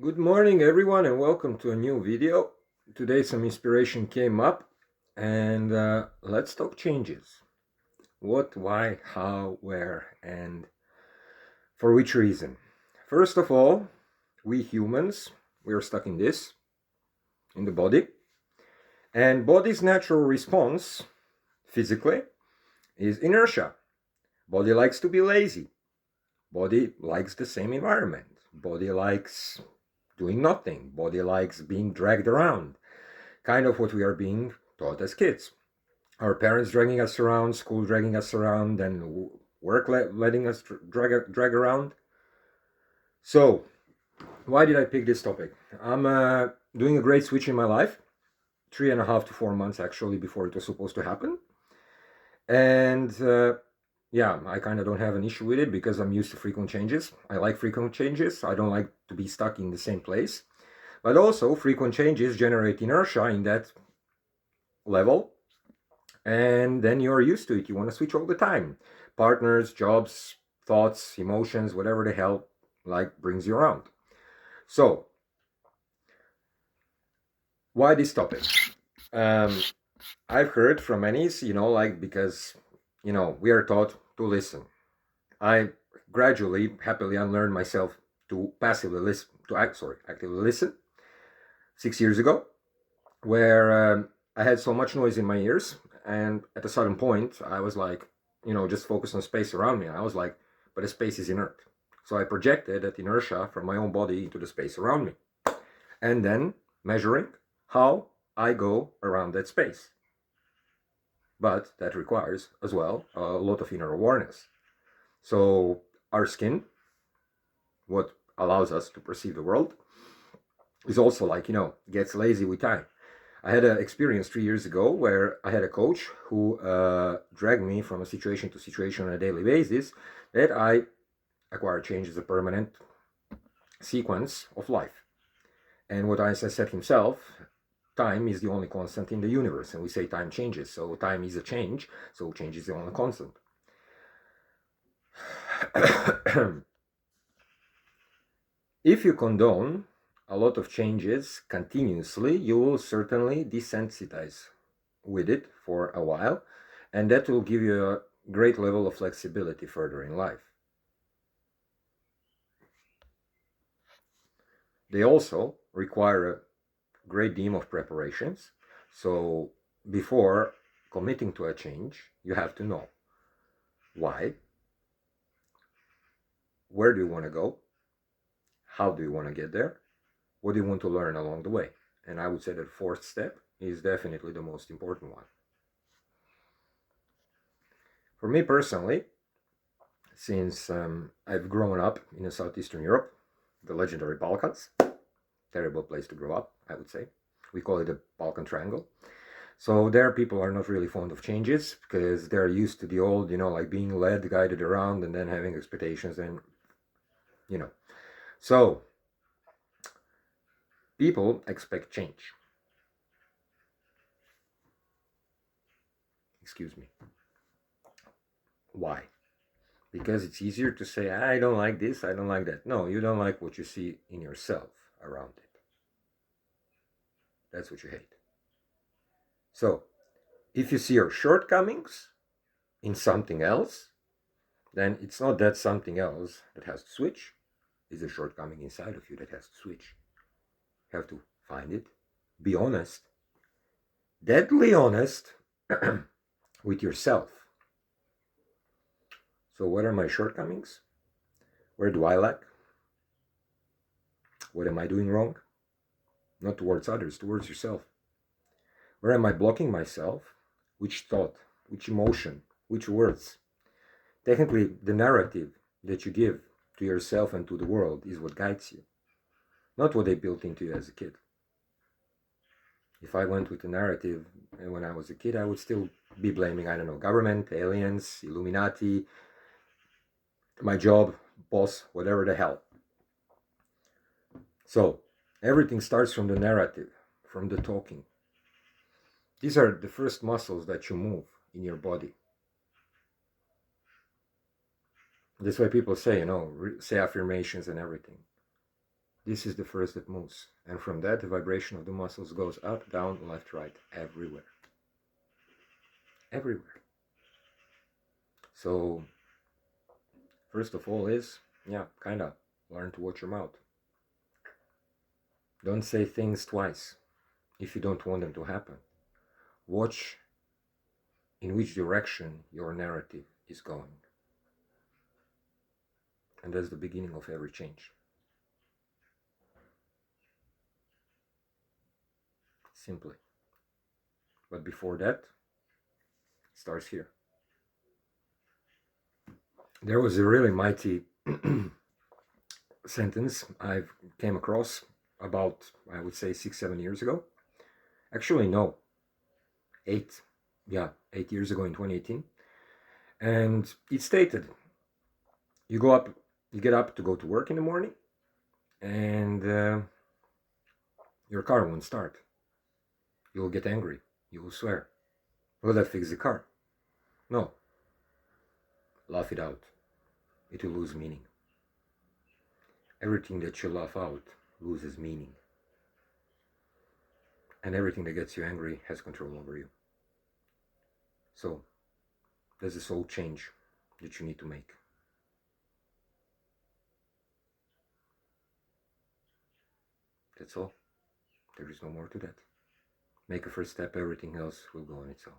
Good morning everyone and welcome to a new video. Today some inspiration came up and let's talk changes. What, why, how, where, and for which reason. First of all, we humans, we are stuck in the body. And body's natural response, physically, is inertia. Body likes to be lazy. Body likes the same environment. Body likes doing nothing. Body likes being dragged around. Kind of what we are being taught as kids. Our parents dragging us around, school dragging us around, and work letting us drag around. So, why did I pick this topic? I'm doing a great switch in my life, 3.5 to 4 months actually before it was supposed to happen. And yeah, I kind of don't have an issue with it because I'm used to frequent changes. I like frequent changes. I don't like to be stuck in the same place. But also, frequent changes generate inertia in that level, and then you're used to it. You want to switch all the time. Partners, jobs, thoughts, emotions, whatever the hell like brings you around. So, why this topic? Um, I've heard from many, like because we are taught to listen. I gradually, happily unlearned myself to passively listen, actively listen 6 years ago, where I had so much noise in my ears, and at a certain point, I was like, just focus on space around me. I was like, but the space is inert. So I projected that inertia from my own body into the space around me, and then measuring how I go around that space. But that requires as well a lot of inner awareness. So our skin, what allows us to perceive the world, is also like, gets lazy with time. I had an experience 3 years ago where I had a coach who dragged me from a situation to situation on a daily basis, that I acquired change as a permanent sequence of life. And what Einstein said himself, time is the only constant in the universe. And we say time changes. So time is a change. So change is the only constant. If you condone a lot of changes continuously, you will certainly desensitize with it for a while, and that will give you a great level of flexibility further in life. They also require a great deal of preparations. So before committing to a change, you have to know why, where do you want to go, how do you want to get there, what do you want to learn along the way. And I would say that fourth step is definitely the most important one. For me personally, since I've grown up in Southeastern Europe, the legendary Balkans, terrible place to grow up, I would say. We call it the Balkan Triangle. So there people are not really fond of changes because they're used to the old, like being led, guided around, and then having expectations and, you know. So people expect change. Excuse me. Why? Because it's easier to say, I don't like this, I don't like that. No, you don't like what you see in yourself around it. That's what you hate. So if you see your shortcomings in something else, then it's not that something else that has to switch. It's a shortcoming inside of you that has to switch. You have to find it, be honest, deadly honest with yourself. So, what are my shortcomings? Where do I lack? What am I doing wrong? Not towards others, towards yourself. Where am I blocking myself? Which thought, which emotion, which words? Technically, the narrative that you give to yourself and to the world is what guides you, not what they built into you as a kid. If I went with the narrative when I was a kid, I would still be blaming, I don't know, government, aliens, Illuminati, my job, boss, whatever the hell. So everything starts from the narrative, from the talking. These are the first muscles that you move in your body. That's why people say, say affirmations and everything. This is the first that moves. And from that, the vibration of the muscles goes up, down, left, right, everywhere. Everywhere. So, first of all is, kind of learn to watch your mouth. Don't say things twice if you don't want them to happen. Watch in which direction your narrative is going. And that's the beginning of every change. Simply. But before that, it starts here. There was a really mighty sentence I came across about, I would say, 6-7 years ago. Actually, no, 8 years ago in 2018. And it stated, you get up to go to work in the morning, and your car won't start. You'll get angry. You will swear. Will that fix the car? No. Laugh it out. It will lose meaning. Everything that you laugh out loses meaning. And everything that gets you angry has control over you. So, there's a soul change that you need to make. That's all. There is no more to that. Make a first step, everything else will go on its own.